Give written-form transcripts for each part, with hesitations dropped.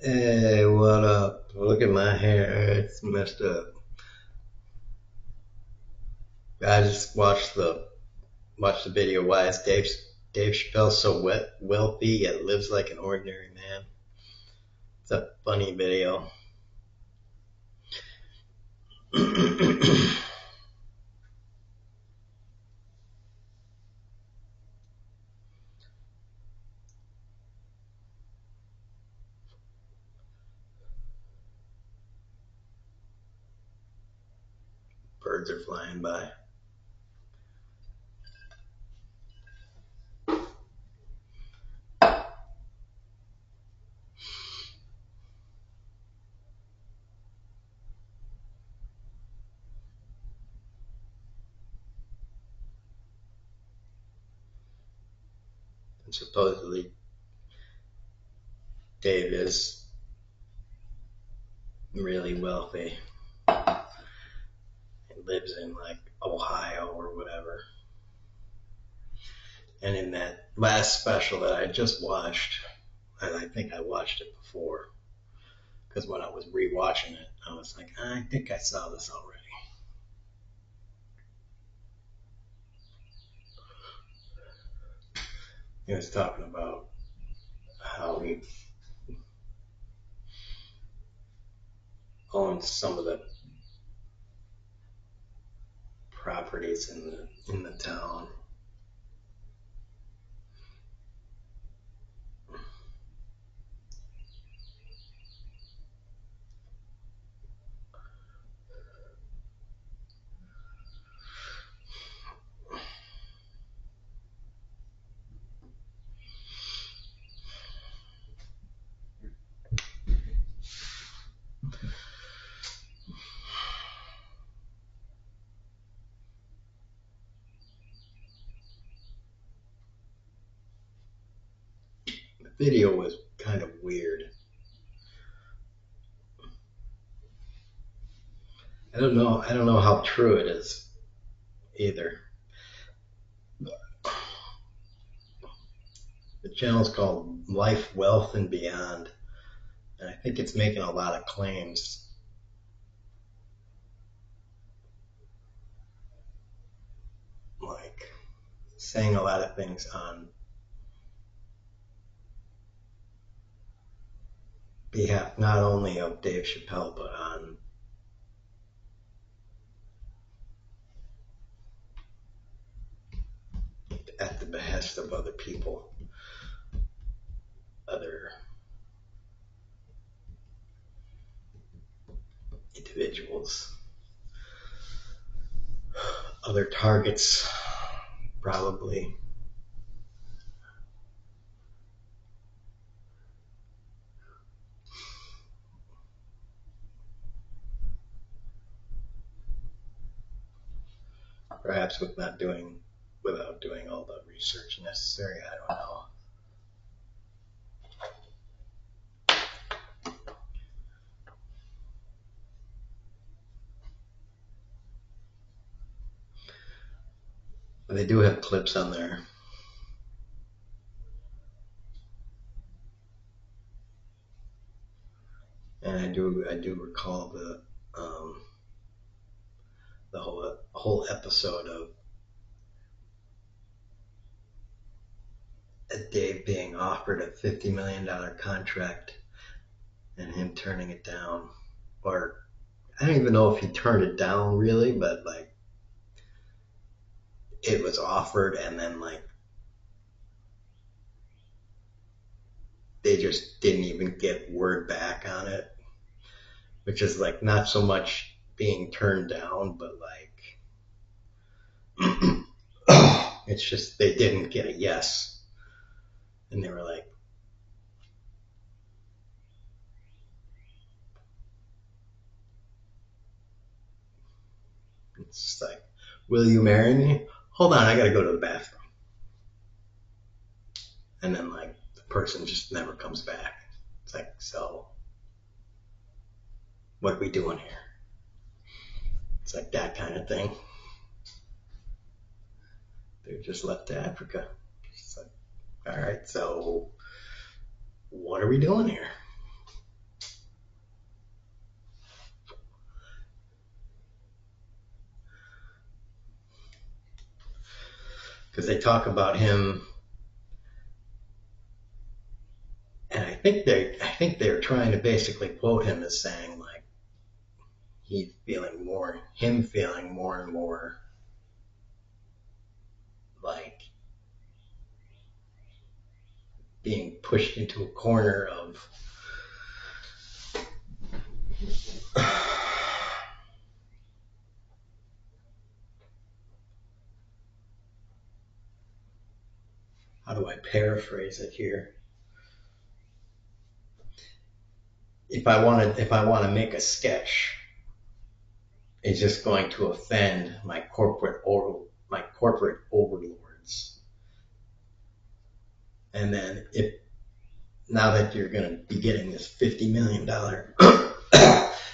Hey, what up? Look at my hair. It's messed up. I just watched the video. Why is Dave Chappelle so wealthy yet lives like an ordinary man? It's a funny video. Birds are flying by. And supposedly Dave is really wealthy and lives in like Ohio or whatever. And in that last special that I just watched, and I think I watched it before, because when I was rewatching it, I was like, I think I saw this already. He was talking about how he owns some of the properties in the town. The video was kind of weird. I don't know how true it is either. The channel's called Life, Wealth, and Beyond, and I think it's making a lot of claims, like saying a lot of things on behalf not only of Dave Chappelle but on at the behest of other people, other individuals, other targets, probably. Perhaps without doing all the research necessary. I don't know. But they do have clips on there, and I do recall the whole episode of Dave being offered a $50 million contract and him turning it down, or I don't even know if he turned it down really, but like it was offered and then like they just didn't even get word back on it, which is like not so much being turned down, but like it's just they didn't get a yes, and they were like, it's just like, will you marry me? Hold on, I gotta go to the bathroom. And then like the person just never comes back. It's like, so what are we doing here? It's like that kind of thing. They just left to Africa. It's like, all right, so what are we doing here? they talk about him, and I think they're trying to basically quote him as saying like him feeling more and more like being pushed into a corner of how do I paraphrase it here? If I want to make a sketch, it's just going to offend my corporate overlords. And then now that you're going to be getting this $50 million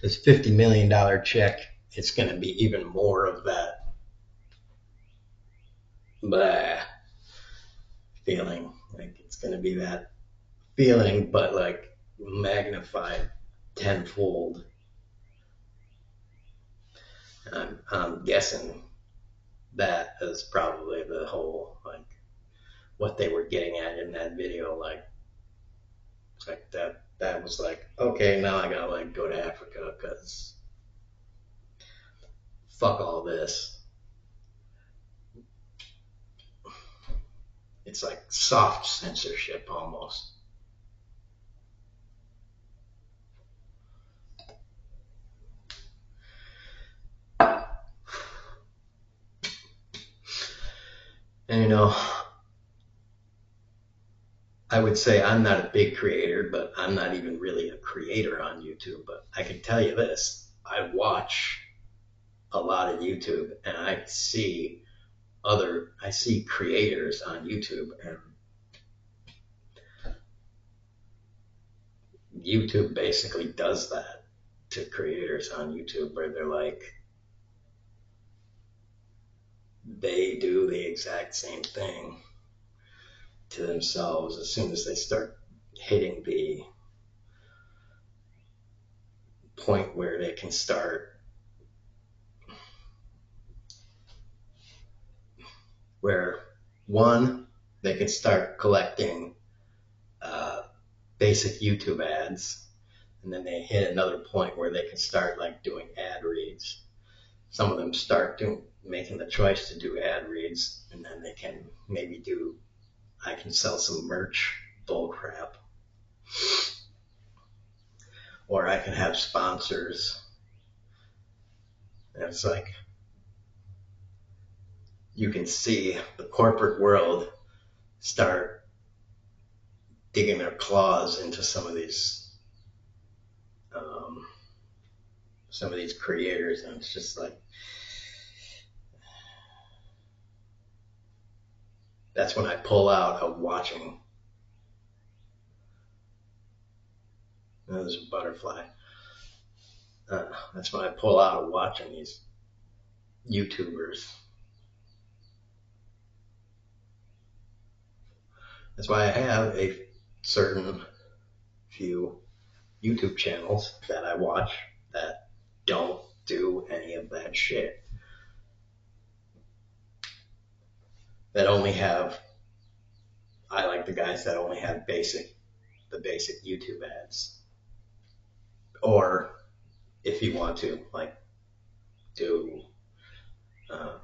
this $50 million check, it's going to be even more of that blah feeling. Like it's going to be that feeling, but like magnified tenfold. I'm guessing that is probably the whole like what they were getting at in that video. Like that was like, okay, now I gotta like go to Africa because fuck all this. It's like soft censorship almost. And you know, I would say I'm not a big creator, but I'm not even really a creator on YouTube. But I can tell you this, I watch a lot of YouTube and I see creators on YouTube, and YouTube basically does that to creators on YouTube where they're like, they do the exact same thing to themselves as soon as they start hitting the point where they can start, where one, they can start collecting basic YouTube ads, and then they hit another point where they can start like doing ad reads. Some of them start making the choice to do ad reads, and then they can maybe do, I can sell some merch bull crap, or I can have sponsors. And it's like you can see the corporate world start digging their claws into some of these creators, and it's just like, that's when I pull out of watching. There's a butterfly. That's when I pull out of watching these YouTubers. That's why I have a certain few YouTube channels that I watch that don't do any of that shit. That only have, I like the guys that only have the basic YouTube ads. Or if you want to, like, do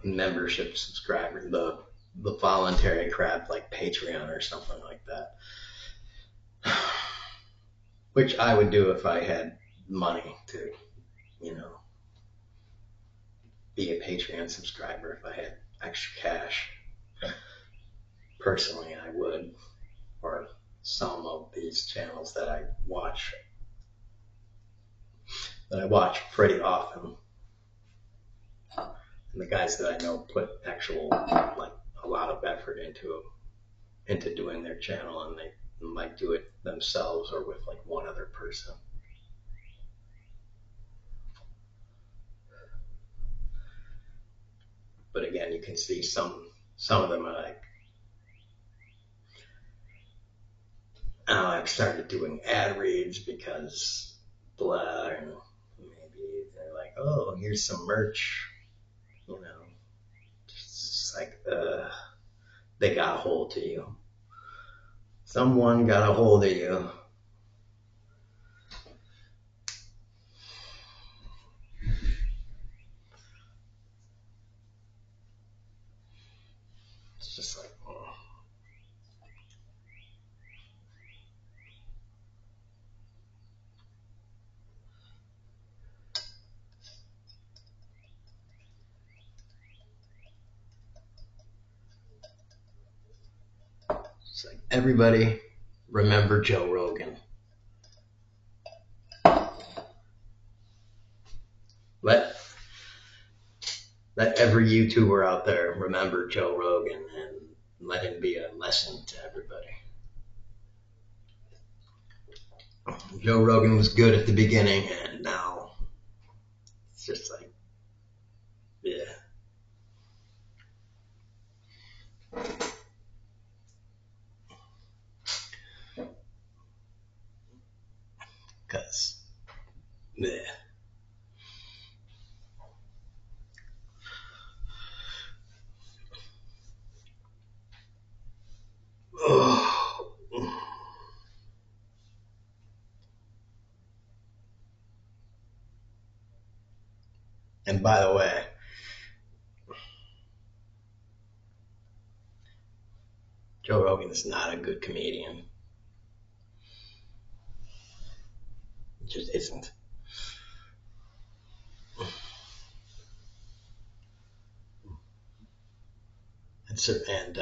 membership subscriber, the voluntary crap like Patreon or something like that. Which I would do if I had money to, you know, be a Patreon subscriber. If I had extra cash, personally I would. Or some of these channels that I watch pretty often. And the guys that I know put actual, like, a lot of effort into doing their channel, and they might do it themselves or with like one other person. But again, you can see some of them are like, oh, I've started doing ad reads because blah, and maybe they're like, oh, here's some merch, you know. It's like, they got a hold of you. Someone got a hold of you. It's just like, oh. It's like, everybody remember Joe Rogan. Let every YouTuber out there remember Joe Rogan and let him be a lesson to everybody. Joe Rogan was good at the beginning, and now it's just like, yeah. Because, yeah. Oh. And by the way, Joe Rogan is not a good comedian. It just isn't. And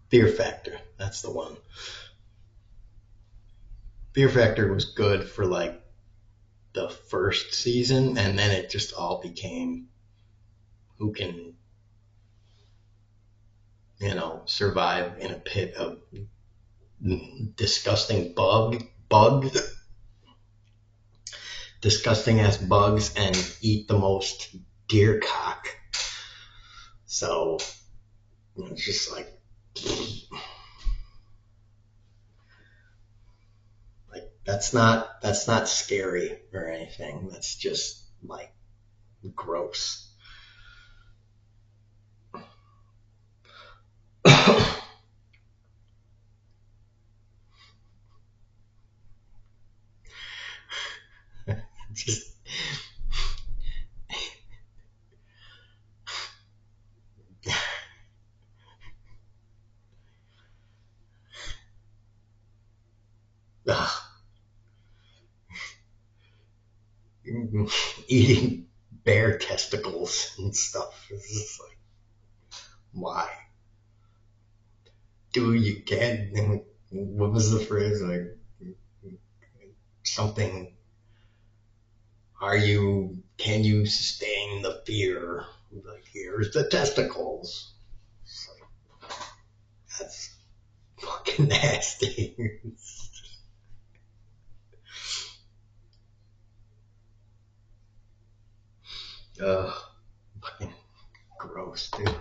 Fear Factor, that's the one. Fear Factor was good for like the first season, and then it just all became who can, survive in a pit of disgusting disgusting ass bugs and eat the most deer cock. So it's just like that's not scary or anything. That's just like gross. Just eating bear testicles and stuff. It's just like, why? Do you can? What was the phrase? Like something. Can you sustain the fear? Like, here's the testicles. It's like, that's fucking nasty. Ugh, fucking gross, dude.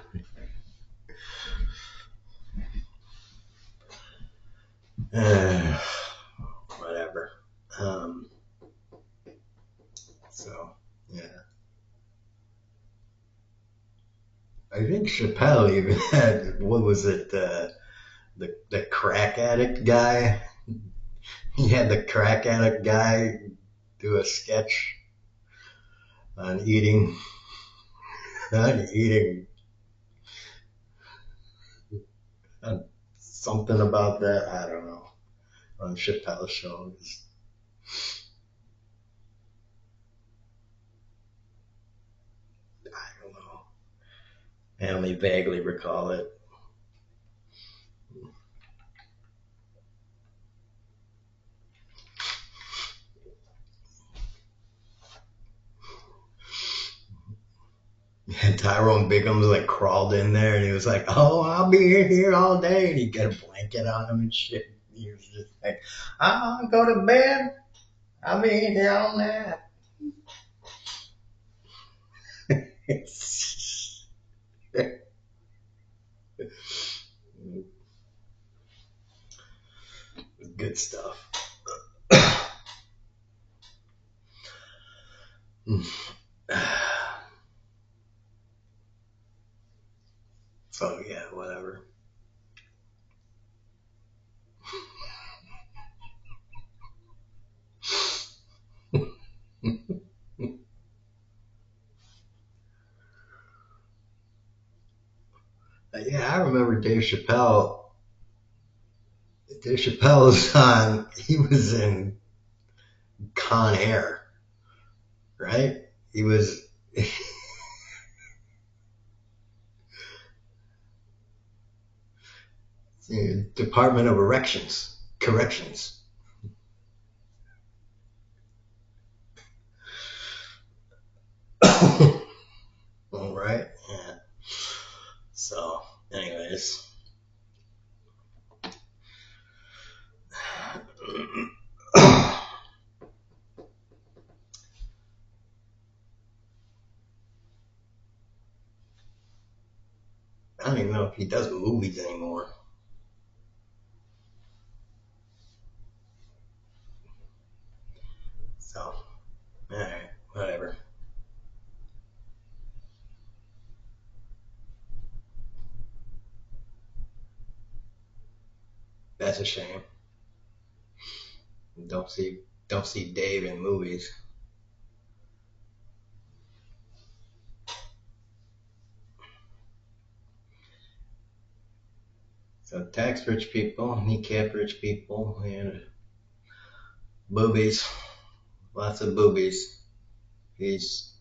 Whatever. So, yeah. I think Chappelle even had, what was it, the crack addict guy? He had the crack addict guy do a sketch on eating something about that. I don't know. On Chappelle's show. I don't know. I only vaguely recall it. And Tyrone Biggums like crawled in there and he was like, "Oh, I'll be here all day," and he got a blanket on him and shit. He was just like, "I'll go to bed. I'll be here all night." Good stuff. So yeah, whatever. remember Dave Chappelle. Dave Chappelle was on. He was in Con Air, right? He was. Department of Erections, Corrections. All right. Yeah. So, anyways. I don't even know if he does movies anymore. So, alright, whatever. That's a shame. Don't see don't see Dave in movies. So tax rich people, kneecap rich people, and boobies. Lots of boobies. He's